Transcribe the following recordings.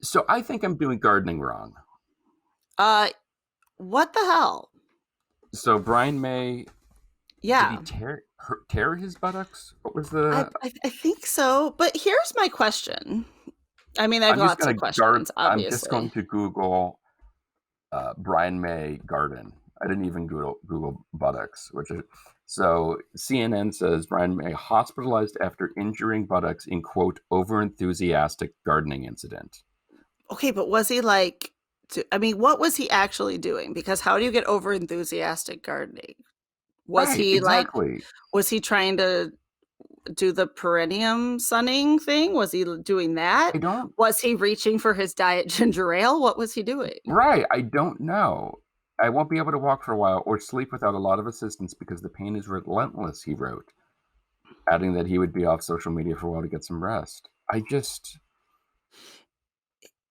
So I think I'm doing gardening wrong. Uh, what the hell? So Brian May, did he Yeah, tear his buttocks? What was I, the? I I think so. But here's my question. I mean, I have lots of questions, I'm just going obviously. to Google Brian May garden. I didn't even Google buttocks, so CNN says Brian May hospitalized after injuring buttocks in quote overenthusiastic gardening incident. Okay, but was he like, I mean, what was he actually doing? Because how do you get over enthusiastic gardening? Was Right, he like, exactly. was he trying to do the perennium sunning thing? Was he doing that? I don't. Was he reaching for his diet ginger ale? What was he doing? Right, I don't know. I won't be able to walk for a while or sleep without a lot of assistance because the pain is relentless, he wrote, adding that he would be off social media for a while to get some rest. I just.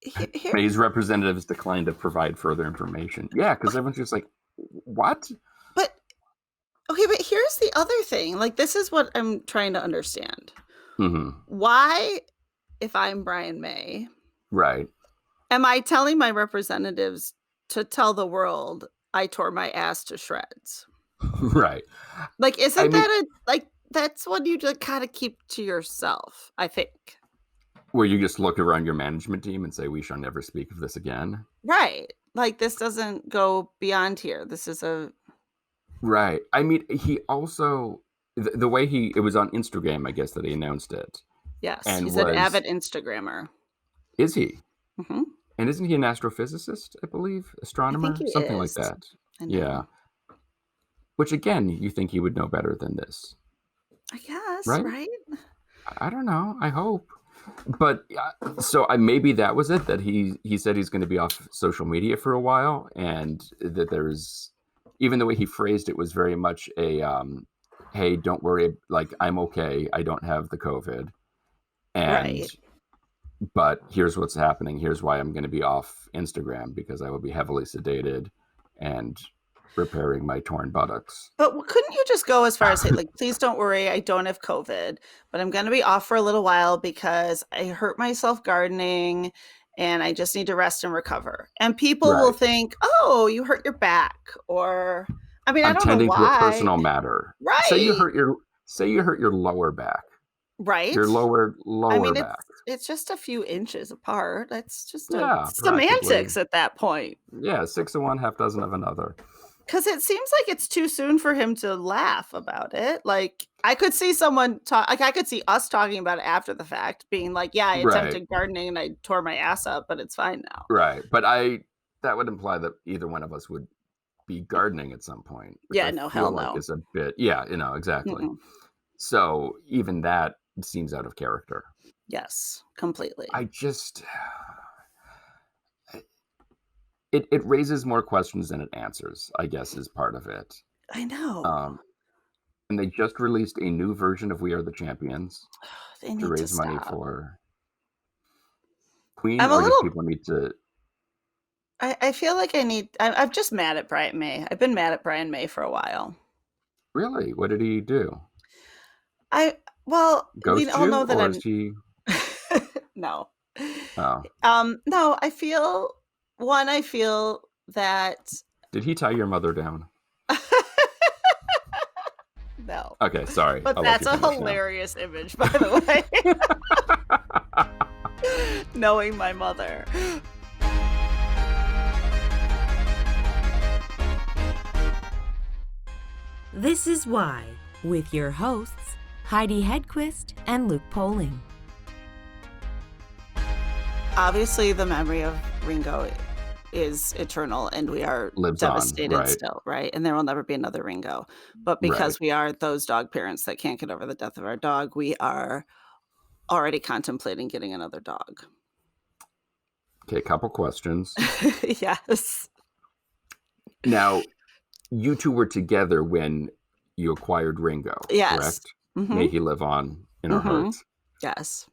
Here, May's representatives declined to provide further information. Yeah, because everyone's just like, what? but okay, but here's the other thing. Like, this is what I'm trying to understand. Hmm. Why, if I'm Brian May, Right. am I telling my representatives to tell the world I tore my ass to shreds? Right. Like, I isn't mean, that that's what you just kind of keep to yourself, I think. where you just look around your management team and say, we shall never speak of this again. Right. Like, this doesn't go beyond here. This is a Right. I mean, he also, the way it was on Instagram, I guess, that he announced it. yes, And he's an was, avid Instagrammer. is he? Mhm. And isn't he an astrophysicist, I believe? I think Astronomer? he Something like is. that. I Yeah. know. Which, again, you think he would know better than this, I guess, right? right? I don't know. I hope. But so maybe that was it, that he said he's going to be off social media for a while, and that there's, even the way he phrased it was very much a hey, don't worry, like, I'm okay, I don't have the COVID, and Right. but here's what's happening, here's why I'm going to be off Instagram, because I will be heavily sedated and repairing my torn buttocks. But couldn't you just go as far as say, like, please don't worry, I don't have COVID, but I'm going to be off for a little while because I hurt myself gardening and I just need to rest and recover. And people will Right. think, oh, you hurt your back. Or, I mean, I I'm don't know tending to a why. personal matter. Right. Say you hurt your lower back, Right. your I lower mean, back. it's just a few inches apart. It's just a Yeah, practically. semantics at that point. Yeah, six of one, half dozen of another. Because it seems like it's too soon for him to laugh about it. Like, I could see someone talk like, I could see us talking about it after the fact, being like, "Yeah, I Right, attempted gardening and I tore my ass up, but it's fine now." right. But that would imply that either one of us would be gardening at some point, which Yeah, I no, feel hell like no. is a bit, yeah, exactly. Mm-mm. So even that seems out of character. Yes, completely. I just, it raises more questions than it answers, I guess, is part of it. I know. Um, and they just released a new version of We Are the Champions They to need to raise money stop. for Queen, I'm a or just little people need to. I feel like I'm just mad at Brian May. I've been mad at Brian May for a while. Really? What did he do? I well, we Ghost all you, know that or is I'm he? no. Oh, No, I feel that did he tie your mother down? no. Okay, sorry, But I'll let that's you a finish now. hilarious image, by the way. Knowing my mother. This is Why, with your hosts, Heidi Hedquist and Luke Poling. Obviously, the memory of Ringo is eternal, and we are Lives on, devastated right? still, right? And there will never be another Ringo. But Right. because we are those dog parents that can't get over the death of our dog, we are already contemplating getting another dog. Okay, couple questions. Yes. Now, you two were together when you acquired Ringo, Yes. correct? May Mhm. he live on in our Mhm. hearts. Yes.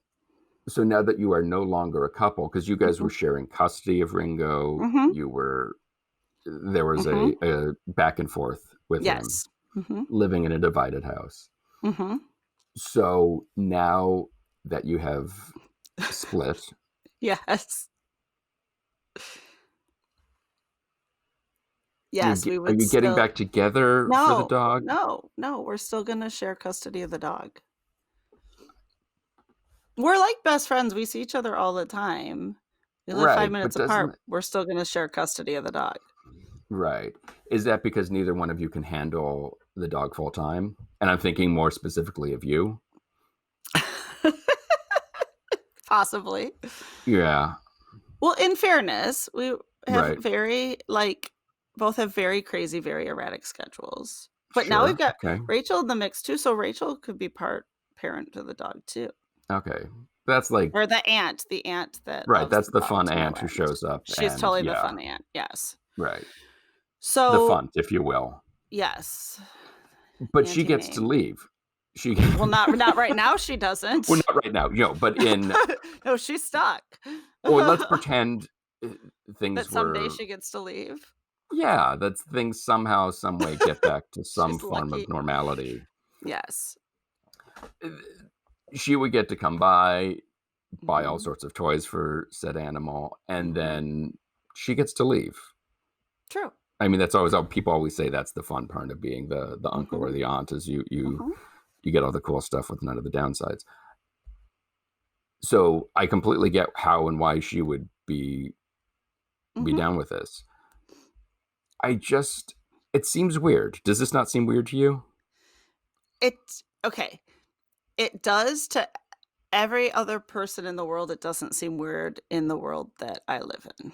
So now that you are no longer a couple, because you guys were Mhm. sharing custody of Ringo, Mhm. there was Mhm. a back and forth with him Yes. Mhm. living in a divided house. Mhm. So now that you have split, Yes. Yes, we Are would you getting still. back together for the No, dog? no, we're still gonna share custody of the dog. We're like best friends. We see each other all the time. We live 5 Right, but minutes apart. doesn't We're still gonna share custody of the dog. right. Is that because neither one of you can handle the dog full time? And I'm thinking more specifically of you. Possibly. Yeah, Well, in fairness, we have right. both have very crazy, very erratic schedules. But now we've Sure. got Okay. Rachel in the mix too, so Rachel could be part parent to the dog too. Okay. That's like Or the aunt that right, loves that's the the dog fun to no aunt who end. shows up She's and totally the yeah, fun aunt, yes. right. The So, funt, if you will. yes, But she auntie gets to name. leave. She Well, not right now, she well, doesn't. not right now, but in No, she's stuck. or let's pretend uh, things That someday were she gets to leave. yeah, that things somehow, some way get back to some She's form of lucky. normality. Yes. Uh, She would get to come by, buy all Mhm, sorts of toys for said animal, and mhm. then she gets to leave. True. I mean, that's always how people always say that's the fun part of being the uncle or Mhm, the aunt is mhm, you get all the cool stuff with none of the downsides. So I completely get how and why she would be mhm. down with this. I just it seems weird. Does this not seem weird to you? It okay. It does to every other person in the world. It doesn't seem weird in the world that I live in.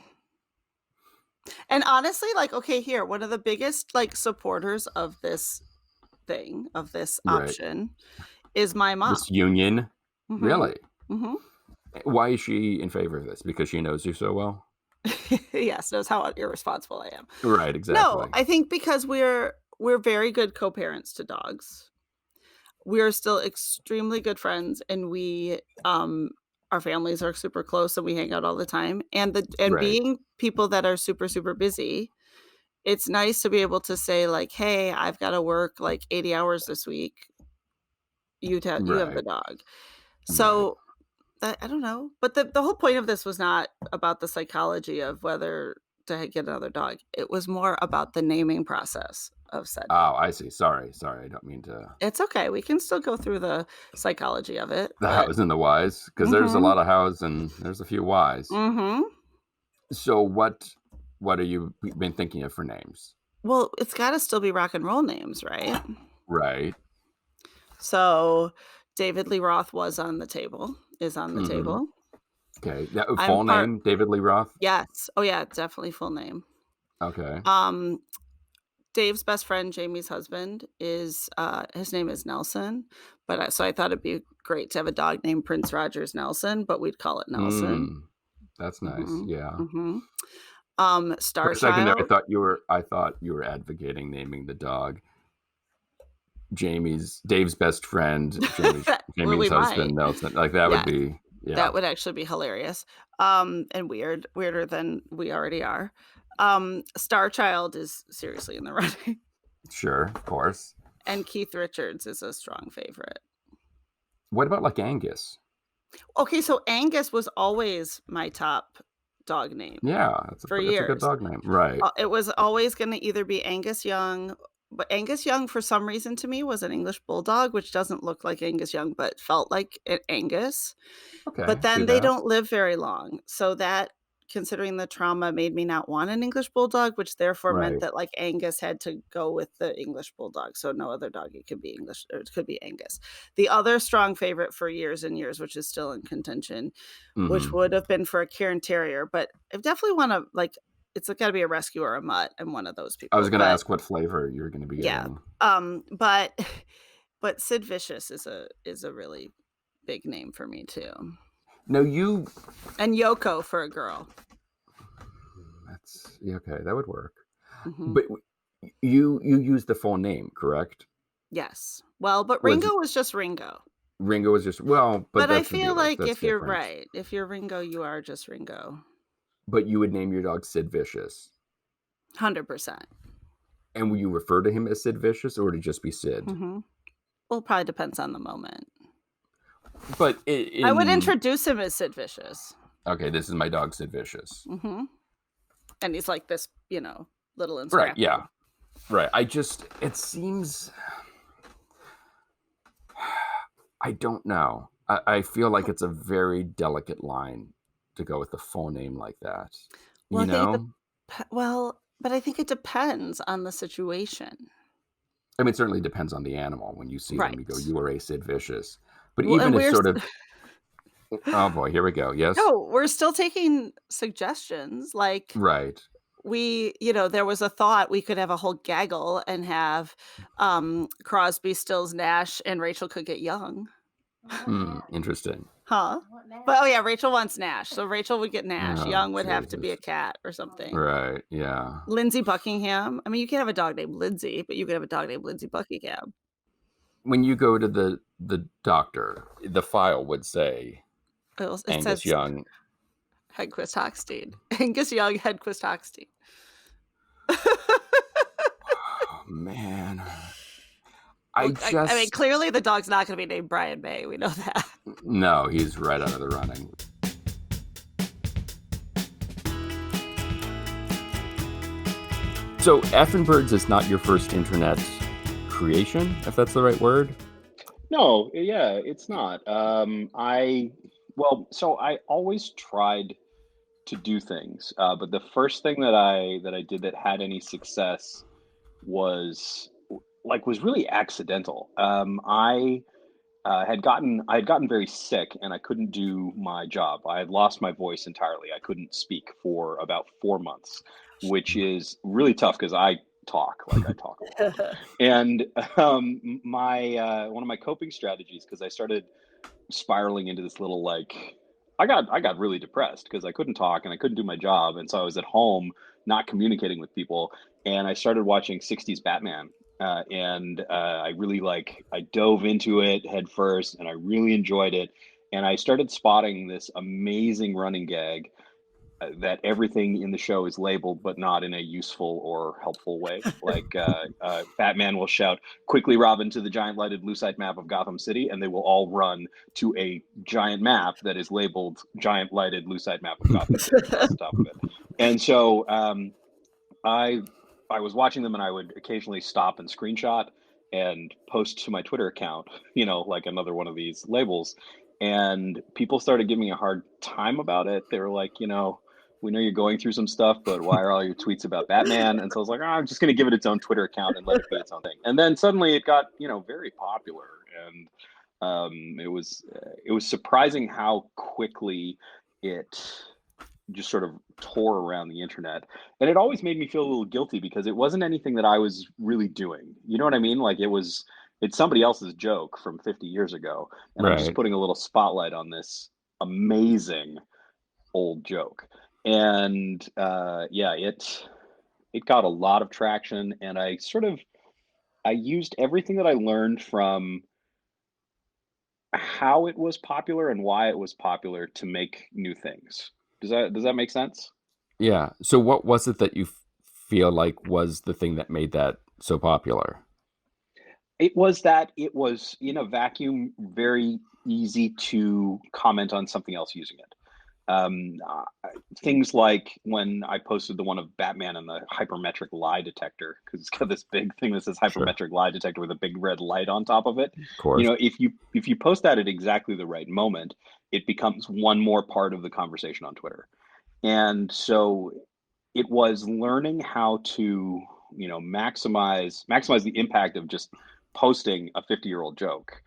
And honestly, like, okay, here, one of the biggest like supporters of this thing, of this Right. option, is my This mom. union? Mhm. Really? Mhm. Why is she in favor of this? Because she knows you so well? Yes, knows how irresponsible I am. Right, No, exactly. I think because we're very good co-parents to dogs. We're still extremely good friends, and our families are super close, and we hang out all the time, and Right, being people that are super, super busy, it's nice to be able to say, like, "Hey, I've gotta work, like, 80 hours this week. You have the right, dog." right. So, I don't know, but the whole point of this was not about the psychology of whether to get another dog. It was more about the naming process of said dog. Oh, I see. Sorry, I don't mean to It's okay, we can still go through the psychology of it, the but hows and the whys, because there's a mhm, lot of hows and there's a few whys. mhm. So what are you been thinking of for names? Well, it's gotta still be rock and roll names, right? Right. So, David Lee Roth is on the Mhm. table. Okay. That I'm full part name, David Lee Roth? Yes. Oh, yeah, definitely full name. Okay. Um, Dave's best friend, Jamie's husband, his name is Nelson, so I thought it'd be great to have a dog named Prince Rogers Nelson, but we'd call it Nelson. Mm, that's nice, Mhm, yeah. mhm. For a second there, Starchild. I thought you were advocating naming the dog Dave's best friend, Well, Jamie's we might. husband, Nelson, like, that would Yeah, be yeah, that would actually be hilarious, and weirder than we already are. Starchild is seriously in the running, sure, of course. and Keith Richards is a strong favorite. What about, like, Angus? Okay, so Angus was always my top dog name Yeah, for that's a good years. dog name, right, It was always gonna either be Angus Young, but Angus Young, for some reason to me, was an English Bulldog, which doesn't look like Angus Young, but felt like an Angus. okay, But see then they that, don't live very long, so that, considering the trauma, made me not want an English Bulldog, which therefore meant right, that, like, Angus had to go with the English Bulldog, so no other doggy could be English, or it could be Angus. The other strong favorite for years and years, which is still in contention, which mhm. would have been for a Cairn Terrier, but I definitely wanna, like, it's gotta be a rescue or a mutt. I'm one of those I was people, gonna but ask what flavor you're gonna be yeah, getting. but but Sid Vicious is a really big name for me too. No, you And Yoko for a girl. that's yeah, okay, that would work. Mhm. But you used the full name, correct? Yes. Well, but Was Ringo was just Ringo. Ringo was just well, but But I that's the feel Beatles, like that's if you're different. right, if you're Ringo, you are just Ringo. But you would name your dog Sid Vicious, 100%. and will you refer to him as Sid Vicious, or would it just be Sid? Mhm. Well, probably depends on the moment. But I would in introduce him as Sid Vicious. okay, this is my dog Sid Vicious. Mhm. and he's like this, little and Right. scrappy. Yeah. Right. It seems, I don't know. I feel like it's a very delicate line to go with the full name like that. Well, You I think know? but I think it depends on the situation. I mean, it certainly depends on the animal. When you see them, you go, Right. you are a Sid Vicious. But Well, and even if we're sort of, oh boy, here we go. Yes. no, we're still taking suggestions. Like Right. there was a thought we could have a whole gaggle and have Crosby, Stills, Nash, and Rachel could get young. Interesting. Huh? But oh yeah, Rachel wants Nash. So Rachel would get Nash. Oh, Young would have to be a Jesus. cat or something. Right. Yeah. Lindsey Buckingham. I mean, you can have a dog named Lindsay, but you could have a dog named Lindsey Buckingham. When you go to the doctor, the file would say It Angus says Young. Hedquist Hochstein. Angus Young, Hedquist Hochstein. Oh, man. I mean, clearly the dog's not going to be named Brian May. We know that. No, he's right out of the running. So Effin Birds is not your first internet creation, if that's the right word? No, yeah, it's not. So I always tried to do things, but the first thing that I did that had any success was really accidental. I had gotten very sick and I couldn't do my job. I had lost my voice entirely. I couldn't speak for about 4 months, which is really tough because I talk a lot. And my one of my coping strategies, because I started spiraling into this little I got really depressed because I couldn't talk and I couldn't do my job, and so I was at home not communicating with people, and I started watching 60s Batman. And I really I dove into it head first and I really enjoyed it. And I started spotting this amazing running gag that everything in the show is labeled, but not in a useful or helpful way. Batman will shout, "Quickly, Robin, to the giant lighted lucite map of Gotham City," and they will all run to a giant map that is labeled "Giant lighted lucite map of Gotham City" across the top of it. And so I was watching them, and I would occasionally stop and screenshot and post to my Twitter account, like another one of these labels. And people started giving me a hard time about it. They were like, we know you're going through some stuff, but why are all your tweets about Batman? And so I was like, I'm just going to give it its own Twitter account and let it be its own thing. And then suddenly it got, very popular. And it was surprising how quickly it just sort of tore around the internet. And it always made me feel a little guilty because it wasn't anything that I was really doing. You know what I mean? It's somebody else's joke from 50 years ago. And I'm just Right. putting a little spotlight on this amazing old joke. And it got a lot of traction. And I used everything that I learned from how it was popular and why it was popular to make new things. Does that make sense? Yeah. So what was it that you feel like was the thing that made that so popular? It was that it was in a vacuum very easy to comment on something else using it. Things like when I posted the one of Batman and the hypermetric lie detector, because it's got this big thing that says hypermetric lie detector with a big red light on top of it. Of course. If you post that at exactly the right moment, it becomes one more part of the conversation on Twitter. And so it was learning how to, maximize the impact of just posting a 50-year-old joke.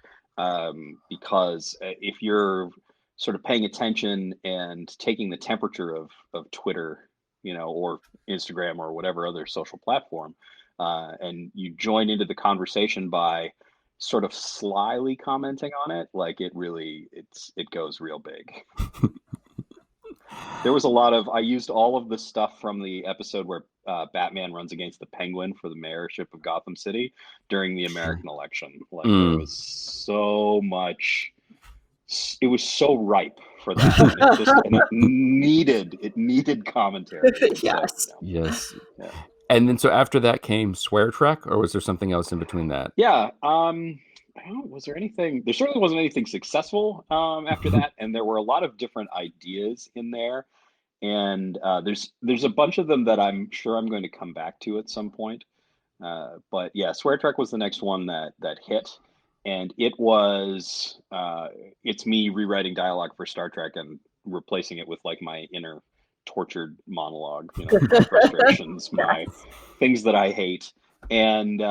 Because if you're sort of paying attention and taking the temperature of Twitter, or Instagram or whatever other social platform, and you join into the conversation by sort of slyly commenting on it, it goes real big. There was I used all of the stuff from the episode where Batman runs against the Penguin for the mayorship of Gotham City during the American election. There was so much. It was so ripe for that. And it needed commentary. Yes. So, Yes. Yeah. And then so after that came Swear Trek, or was there something else in between that? Yeah. I don't know, was there anything? There certainly wasn't anything successful after that, and there were a lot of different ideas in there. And there's a bunch of them that I'm sure I'm going to come back to at some point. But yeah, Swear Trek was the next one that hit, and it's me rewriting dialogue for Star Trek and replacing it with like my inner tortured monologue, my frustrations, my things that I hate. And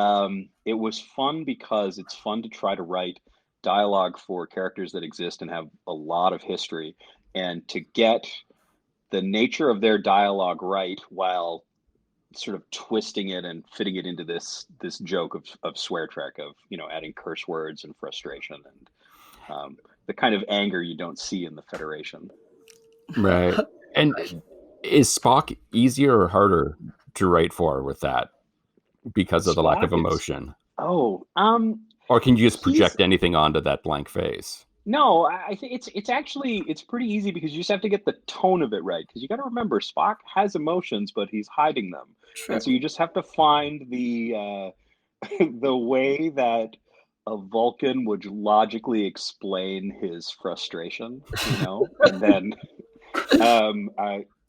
it was fun because it's fun to try to write dialogue for characters that exist and have a lot of history, and to get the nature of their dialogue right while sort of twisting it and fitting it into this joke of Swear Trek, of adding curse words and frustration and the kind of anger you don't see in the Federation. Right. And is Spock easier or harder to write for with that because of the lack of Spock is emotion? or can you just project anything onto that blank face? No, I think it's pretty easy because you just have to get the tone of it right. Because you got to remember, Spock has emotions, but he's hiding them, and so you just have to find the the way that a Vulcan would logically explain his frustration, and then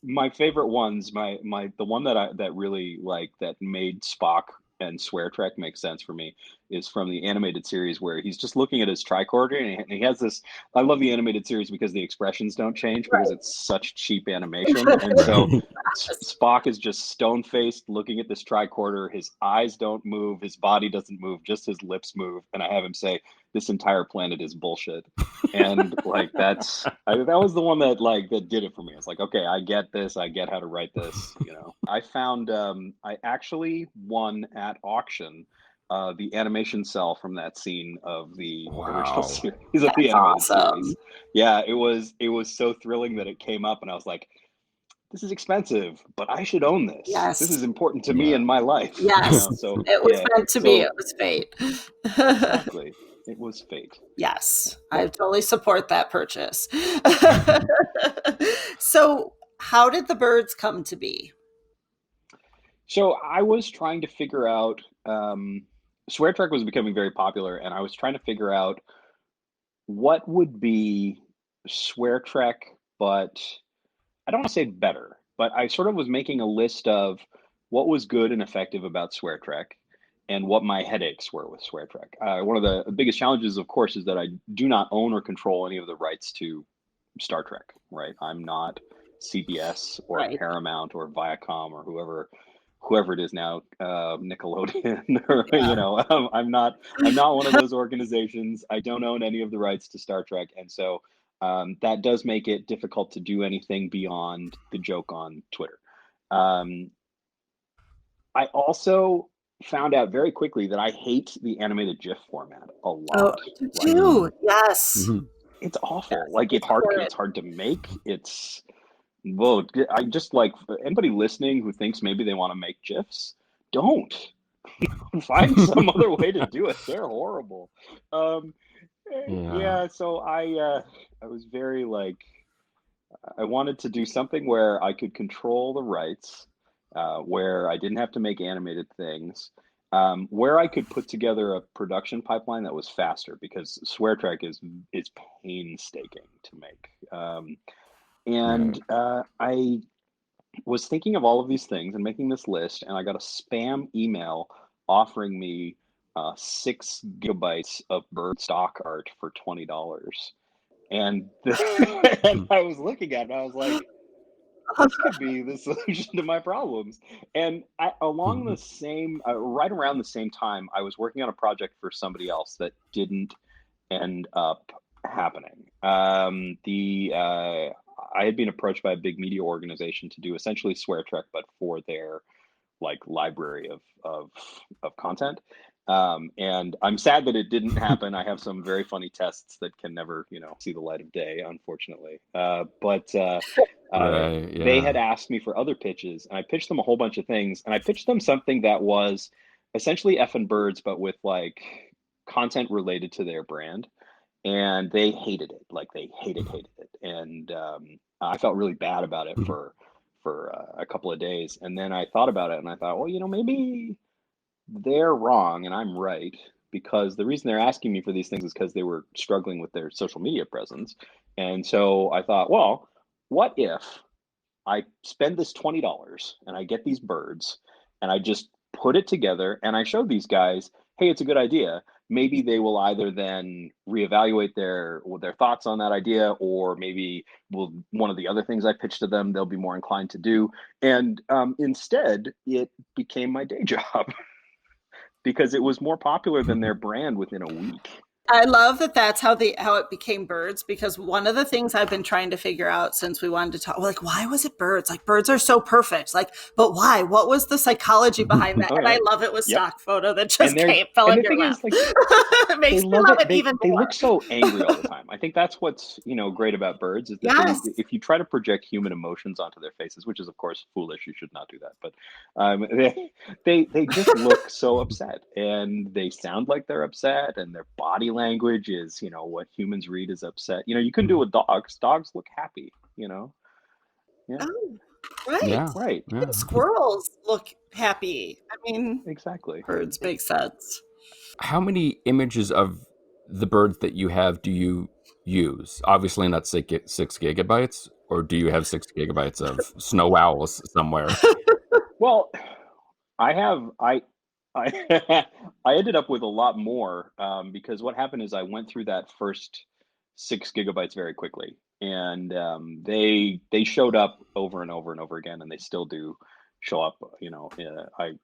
my favorite ones, the one that really like that made Spock and Swear Trek make sense for me is from the animated series where he's just looking at his tricorder and he has this. I love the animated series because the expressions don't change because it's such cheap animation, and so Spock is just stone faced looking at this tricorder. His eyes don't move, his body doesn't move, just his lips move, and I have him say, "This entire planet is bullshit." And like that was the one that did it for me. It's like, okay, I get this, I get how to write this. I found I actually won at auction the animation cell from that scene of the original series of the animated series. Yeah, it was so thrilling that it came up, and I was like, this is expensive, but I should own this. Yes. This is important to me in my life. Yes. So it was meant to be. It was fate. Exactly. It was fate. Yes. I totally support that purchase. So how did the birds come to be? So I was trying to figure out, Swear Trek was becoming very popular, and I was trying to figure out what would be Swear Trek, but I don't want to say better, but I sort of was making a list of what was good and effective about Swear Trek and what my headaches were with Swear Trek. One of the biggest challenges, of course, is that I do not own or control any of the rights to Star Trek, right? I'm not CBS or Paramount or Viacom or whoever it is now, Nickelodeon, or I'm not one of those organizations. I don't own any of the rights to Star Trek, and so that does make it difficult to do anything beyond the joke on Twitter. I also found out very quickly that I hate the animated GIF format a lot. Oh, too. Yes. It's awful. Like it's hard to make. I just like anybody listening who thinks maybe they want to make GIFs, don't. Find some other way to do it. They're horrible. Yeah, so I was very I wanted to do something where I could control the rights, where I didn't have to make animated things, where I could put together a production pipeline that was faster because Swear Trek is painstaking to make. I was thinking of all of these things and making this list, and I got a spam email offering me 6 gigabytes of bird stock art for $20. And I was looking at it, and I was like, this could be the solution to my problems. And along the same, right around the same time, I was working on a project for somebody else that didn't end up happening. I had been approached by a big media organization to do essentially Swear Trek, but for their library of content. And I'm sad that it didn't happen. I have some very funny tests that can never, see the light of day, unfortunately. They had asked me for other pitches, and I pitched them a whole bunch of things. And I pitched them something that was essentially Effin Birds, but with content related to their brand. And they hated it. They hated it. And I felt really bad about it for a couple of days. And then I thought about it, and I thought, well, maybe they're wrong and I'm right, because the reason they're asking me for these things is because they were struggling with their social media presence. And so I thought, well, what if I spend this $20 and I get these birds and I just put it together and I show these guys, hey, it's a good idea. Maybe they will either then reevaluate their thoughts on that idea, or maybe will one of the other things I pitched to them they'll be more inclined to do. And instead, it became my day job because it was more popular than their brand within a week. I love that that's how it became birds, because one of the things I've been trying to figure out since we wanted to talk, like, why was it birds? Like, birds are so perfect. Like, but why? What was the psychology behind that? Oh And yeah, I love it with yep. stock photo that And just there's fell and in the your thing lap. is, like, It they makes me love love it. it even They more. look so angry all the time. I think that's what's, great about birds, is that Yes. if you try to project human emotions onto their faces, which is of course foolish, you should not do that. But they just look so upset, and they sound like they're upset, and their body language is, what humans read as upset. You couldn't do it with dogs. Dogs look happy. Yeah, Oh, right. Yeah, right, Even yeah. squirrels look happy. I mean, exactly. birds make sense. How many images of the birds that you have do you use? Obviously not 6 gigabytes, or do you have 6 gigabytes of snow owls somewhere? Well, I I ended up with a lot more, because what happened is I went through that first 6 gigabytes very quickly, and they showed up over and over and over again, and they still do show up. I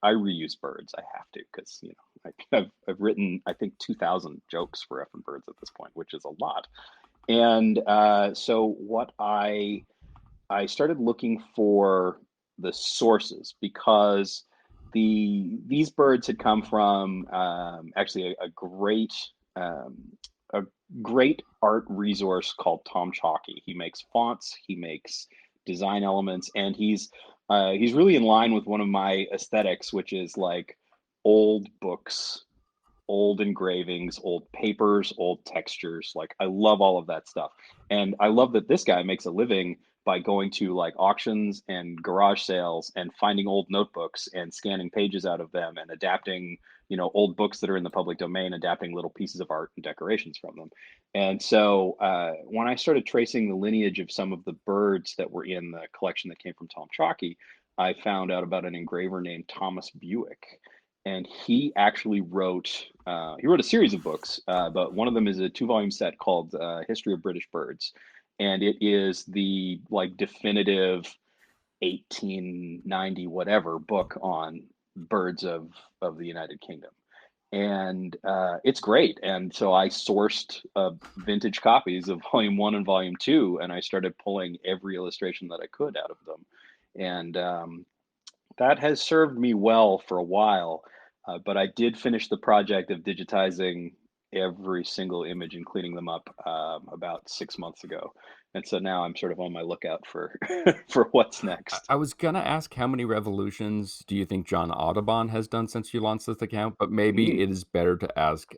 reuse birds. I have to, because I've written, I think, 2,000 jokes for Effin birds at this point, which is a lot. And so what I started looking for the sources, because these birds had come from, actually um, a great art resource called Tom Chalky. He makes fonts, he makes design elements, and he's really in line with one of my aesthetics, which is like old books, old engravings, old papers, old textures. Like, I love all of that stuff. And I love that this guy makes a living by going to like auctions and garage sales and finding old notebooks and scanning pages out of them and adapting, old books that are in the public domain, adapting little pieces of art and decorations from them. And so when I started tracing the lineage of some of the birds that were in the collection that came from Tom Chalky, I found out about an engraver named Thomas Buick, and he actually wrote a series of books, but one of them is a 2 volume set called History of British Birds, and it is the like definitive 1890 whatever book on birds of the United Kingdom. And it's great. And so I sourced vintage copies of Volume 1 and Volume 2, and I started pulling every illustration that I could out of them. And that has served me well for a while, but I did finish the project of digitizing every single image and cleaning them up about 6 months ago, and so now I'm sort of on my lookout for for what's I next. I was gonna ask, how many revolutions do you think John Audubon has done since you launched this account? But maybe Mm. it is better to ask,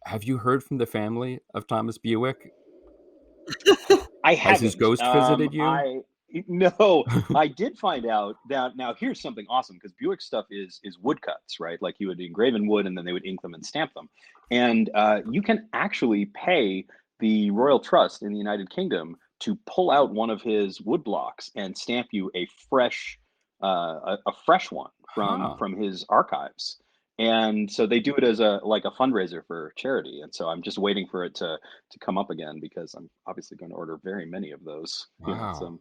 have you heard from the family of Thomas Buick? I Has his haven't. ghost visited you? I No, I did find out that now here's something awesome, because Buick stuff is woodcuts, right? Like, you would engrave in wood and then they would ink them and stamp them. And you can actually pay the Royal Trust in the United Kingdom to pull out one of his wood blocks and stamp you a fresh one from Huh. his archives. And so they do it as a fundraiser for charity. And so I'm just waiting for it to come up again, because I'm obviously going to order very many of those. Wow. Some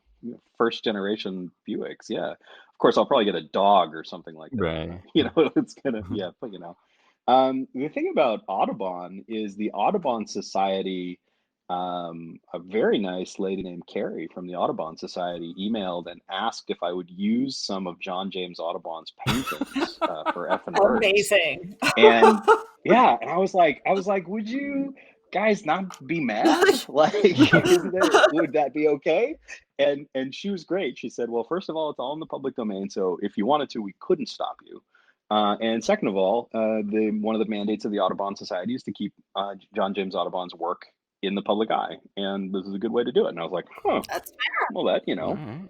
first generation Buicks. Yeah, of course I'll probably get a dog or something like that. But Right. it's gonna, yeah. But the thing about Audubon is the Audubon Society. A very nice lady named Carrie from the Audubon Society emailed and asked if I would use some of John James Audubon's paintings for Effin Birds. Amazing. And yeah, and I was like, would you guys not be mad? Like, would that be okay? And she was great. She said, well, first of all, it's all in the public domain, so if you wanted to, we couldn't stop you. And second of all, the one of the mandates of the Audubon Society is to keep John James Audubon's work in the public eye, and this is a good way to do it. And I was like, huh, That's well, that All right.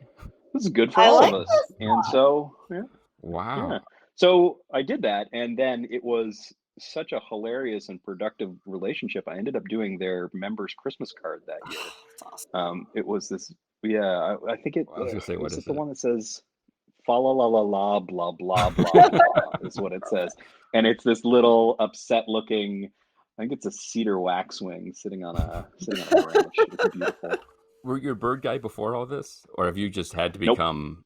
this is good for I all like of us. this And one. so yeah, yeah. Wow. So I did that, and then it was such a hilarious and productive relationship. I ended up doing their members' Christmas card that year. That's awesome. It was Yeah, I think it I was gonna say, what is is it the it? one that says fa la la la la blah blah blah blah is what it says. And it's this little upset looking, I think it's a cedar waxwing sitting on a branch. It's beautiful. Were you a bird guy before all this, or have you just had to Nope. become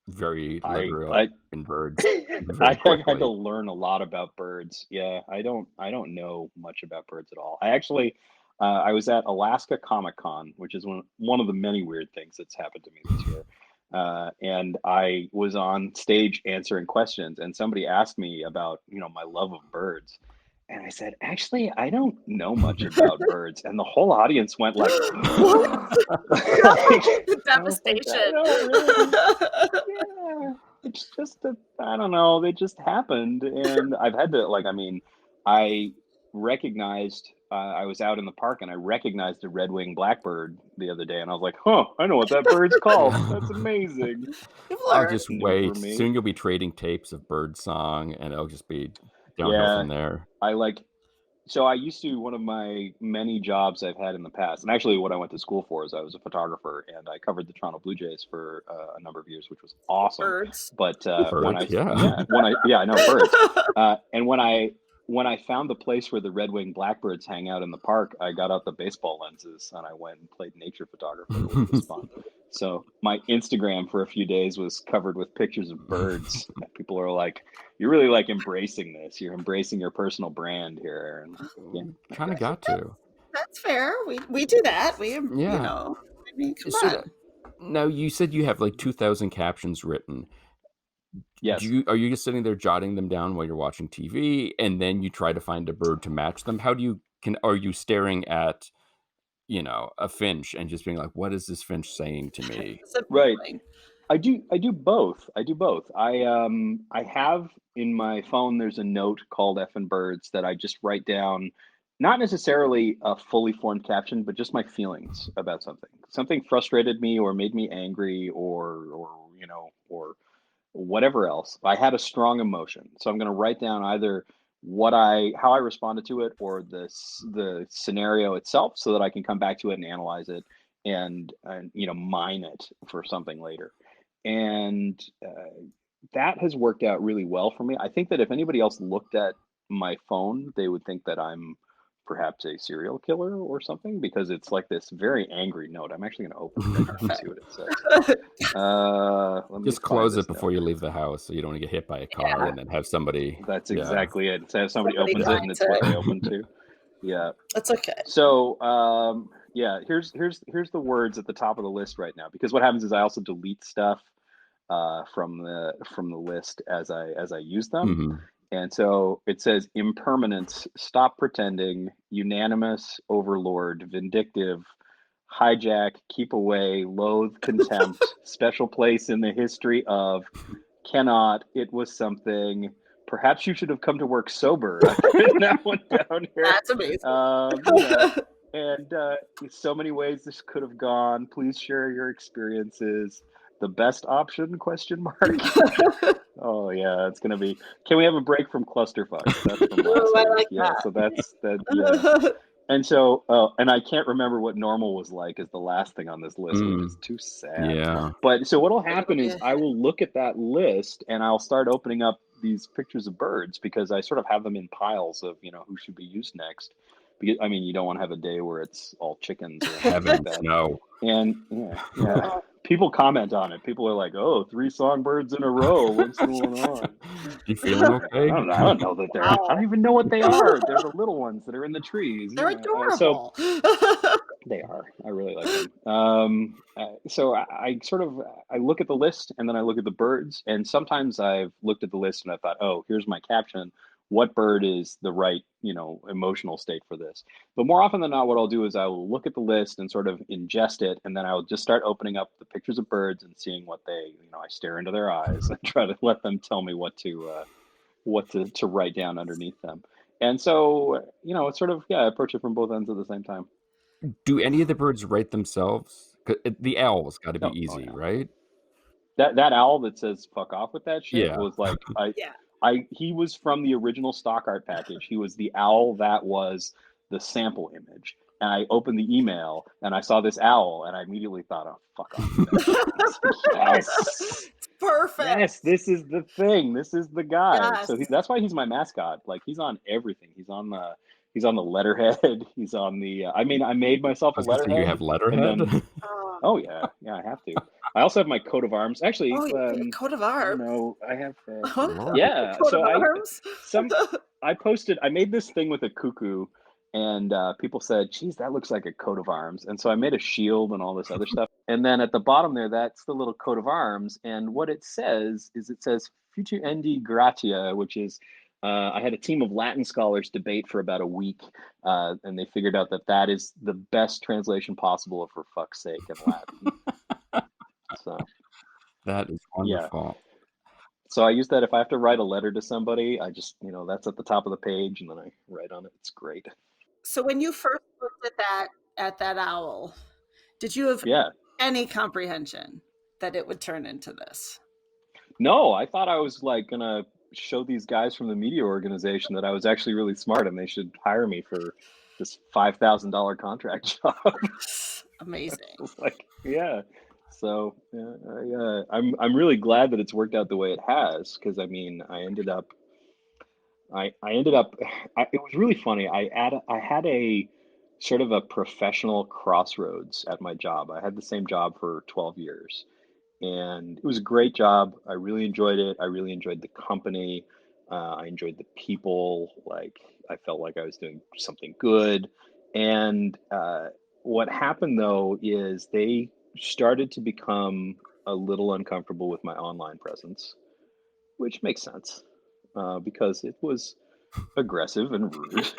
very I literal I in birds very I had to quickly? learn a lot about birds. Yeah, I don't know much about birds at all. I actually I was at Alaska Comic Con, which is one of the many weird things that's happened to me this year. And I was on stage answering questions, and somebody asked me about, my love of birds. And I said, actually, I don't know much about birds. And the whole audience went like, like, The I was like, I devastation. don't really. Yeah, it's just I don't know, they just happened, and I've had to like, I mean, I recognized I was out in the park and I recognized a red-winged blackbird the other day, and I was like, "Huh, I know what that bird's called. That's amazing." You've I'll learned. just New for wait. me. Soon you'll be trading tapes of bird song, and it'll just be downhill Yeah, from there. I like so I used to one of my many jobs I've had in the past, and actually what I went to school for is I was a photographer and I covered the Toronto Blue Jays for a number of years, which was awesome. Birds. But Birds, yeah. yeah, I know birds. And when I found the place where the red-winged blackbirds hang out in the park, I got out the baseball lenses and I went and played nature photographer, which was fun. So my Instagram for a few days was covered with pictures of birds. And people are like, "You're really like embracing this. You're embracing your personal brand here." And yeah, I Kind of guess. got to. That's fair. We do that. Yeah. I mean, come So on. now you said you have like 2,000 captions written. Yes. Are you just sitting there jotting them down while you're watching TV, and then you try to find a bird to match them? How do you are you staring at, a finch and just being like, what is this finch saying to me? It's a Right. feeling. I do both. I do both. I have in my phone there's a note called Effin Birds that I just write down, not necessarily a fully formed caption, but just my feelings about something. Something frustrated me or made me angry or whatever else. I had a strong emotion. So I'm going to write down either how I responded to it or the scenario itself so that I can come back to it and analyze it and mine it for something later. And that has worked out really well for me. I think that if anybody else looked at my phone, they would think that I'm perhaps a serial killer or something because it's like this very angry note. I'm actually going to open it right now and see what it says. Let me Just find close it this before note. you leave the house so you don't want to get hit by a car Yeah. and then have somebody. That's Yeah. exactly it. So if somebody Somebody opens it finds and it's what it. they open to. Yeah. That's okay. So yeah, here's the words at the top of the list right now because what happens is I also delete stuff from the list as I use them. Hmm. And so it says impermanence, stop pretending, unanimous, overlord, vindictive, hijack, keep away, loathe, contempt, special place in the history of, cannot, it was something. Perhaps you should have come to work sober. I've written that one down here. That's amazing. Yeah. And so many ways this could have gone. Please share your experiences. The best option? Question mark. Oh yeah, it's gonna be. Can we have a break from clusterfucks? That's from last Ooh, I week. like Yeah, so that's that. Yeah, and so and I can't remember what normal was like as the last thing on this list, which is too sad. Yeah. But so what'll happen is I will look at that list and I'll start opening up these pictures of birds because I sort of have them in piles of who should be used next. Because I mean, you don't want to have a day where it's all chickens or anything like Heavens, that. no. And yeah. People comment on it. People are like, "Oh, 3 songbirds in a row. What's going on?" You feeling okay? I don't know that they're. I don't even know what they are. They're the little ones that are in the trees. They're Yeah. So adorable. they are. I really like them. So I sort of I look at the list and then I look at the birds, and sometimes I've looked at the list and I thought, oh, here's my caption. What bird is the right, emotional state for this? But more often than not, what I'll do is I will look at the list and sort of ingest it, and then I will just start opening up the pictures of birds and seeing what they, I stare into their eyes and try to let them tell me what to write down underneath them. And so, it's sort of I approach it from both ends at the same time. Do any of the birds write themselves? 'Cause the owl's got to be Oh, oh easy, yeah. right? That owl that says "fuck off" with that shit Yeah. was like Yeah. he was from the original stock art package. He was the owl that was the sample image. and I opened the email and I saw this owl and I immediately thought, oh, fuck off. I was like, yes, Perfect. yes, this is the thing. This is the guy. Yes. So that's why he's my mascot. Like, he's on everything. He's on the letterhead. He's on the. I made myself I a was gonna say, letterhead. you have letterhead. And then, oh yeah, I have to. I also have my coat of arms. Actually, Oh, a coat of I don't arms. know. I have. Lord. Yeah. Coat So of arms. I made this thing with a cuckoo, and people said, "Geez, that looks like a coat of arms." And so I made a shield and all this other stuff. And then at the bottom there, that's the little coat of arms. And what it says is, "Futurendi gratia," which is, I had a team of Latin scholars debate for about a week, and they figured out that is the best translation possible of "for fuck's sake" in Latin. So That is yeah. wonderful. So I use that if I have to write a letter to somebody. I just, that's at the top of the page, and then I write on it. It's great. So when you first looked at that owl, did you have Yeah. any comprehension that it would turn into this? No, I thought I was like gonna show these guys from the media organization that I was actually really smart and they should hire me for this $5,000 contract job. Amazing. It's like, yeah. So I'm really glad that it's worked out the way it has, because I ended up it was really funny. I had a sort of a professional crossroads at my job. I had the same job for 12 years, and it was a great job. I really enjoyed it. I really enjoyed the company. I enjoyed the people. Like, I felt like I was doing something good. And what happened though is they started to become a little uncomfortable with my online presence, which makes sense, because it was aggressive and rude.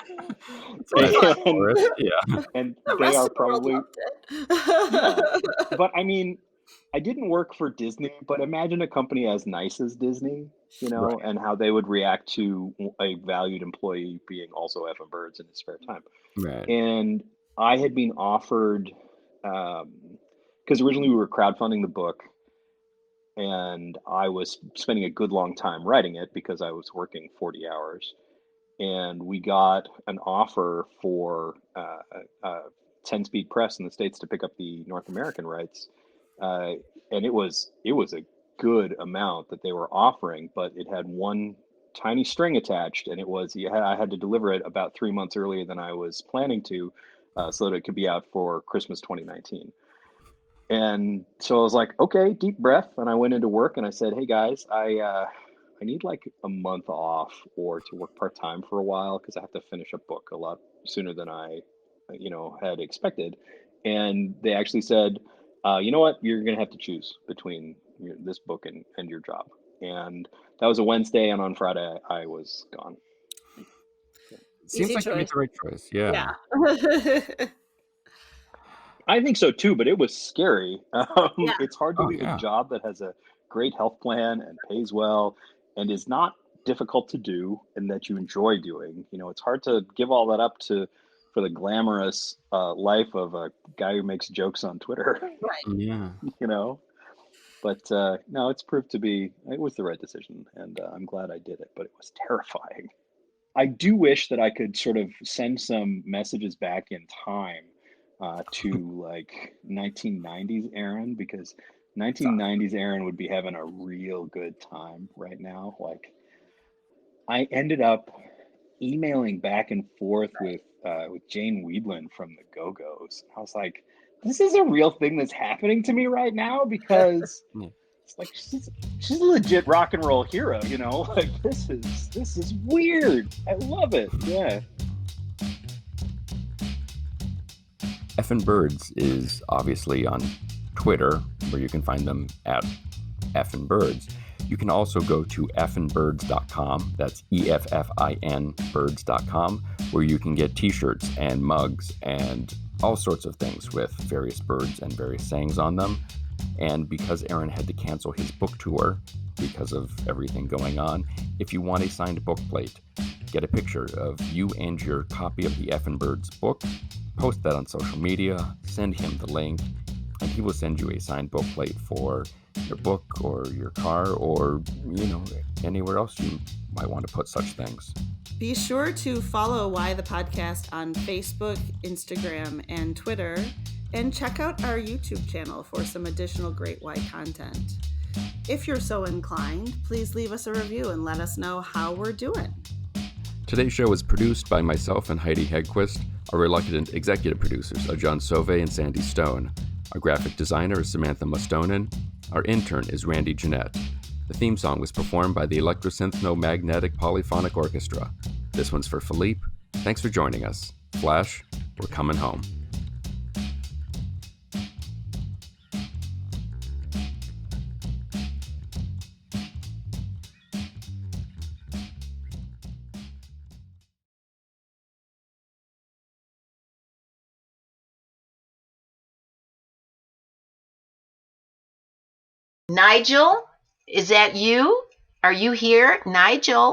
Yeah. And The they rest are of the world probably, loved yeah. it. But I didn't work for Disney, but imagine a company as nice as Disney, Right. and how they would react to a valued employee being also Effin Birds in his spare time. Right. And I had been offered, because originally we were crowdfunding the book, and I was spending a good long time writing it because I was working 40 hours. And we got an offer for 10-speed press in the States to pick up the North American rights. And it was a good amount that they were offering, but it had one tiny string attached, and it was, I had to deliver it about 3 months earlier than I was planning to, so that it could be out for Christmas 2019. And so I was like, okay, deep breath. And I went into work and I said, hey guys, I need like a month off or to work part-time for a while, because I have to finish a book a lot sooner than I, had expected. And they actually said, you know what, you're going to have to choose between this book and your job. And that was a Wednesday, and on Friday I was gone. Seems Easy like you made choice. the right choice. Yeah. Yeah. I think so too, but it was scary. Yeah. It's hard to Oh, leave yeah. a job that has a great health plan and pays well and is not difficult to do and that you enjoy doing. It's hard to give all that up for the glamorous life of a guy who makes jokes on Twitter, Right. Yeah. But no, it was the right decision, and I'm glad I did it, but it was terrifying. I do wish that I could sort of send some messages back in time to like 1990s Aaron, because 1990s Aaron would be having a real good time right now. Like, I ended up emailing back and forth with Jane Weedland from the Go-Go's. I was like, this is a real thing that's happening to me right now, because Yeah. it's like she's a legit rock and roll hero, Like, this is weird. I love it. Yeah. Effin Birds is obviously on Twitter, where you can find them at Effin Birds. You can also go to effinbirds.com. That's EFFIN birds.com, where you can get t-shirts and mugs and all sorts of things with various birds and various sayings on them. And because Aaron had to cancel his book tour because of everything going on, if you want a signed book plate, get a picture of you and your copy of the Effin Birds book, post that on social media, send him the link, and he will send you a signed book plate for your book or your car or, anywhere else you might want to put such things. Be sure to follow Why the Podcast on Facebook, Instagram, and Twitter, and check out our YouTube channel for some additional great Why content. If you're so inclined, please leave us a review and let us know how we're doing. Today's show was produced by myself and Heidi Hegquist. Our reluctant executive producers are John Sove and Sandy Stone. Our graphic designer is Samantha Mustonen. Our intern is Randy Jeanette. The theme song was performed by the Electrosyntho-Magnetic Polyphonic Orchestra. This one's for Philippe. Thanks for joining us. Flash, we're coming home. Nigel, is that you? Are you here, Nigel?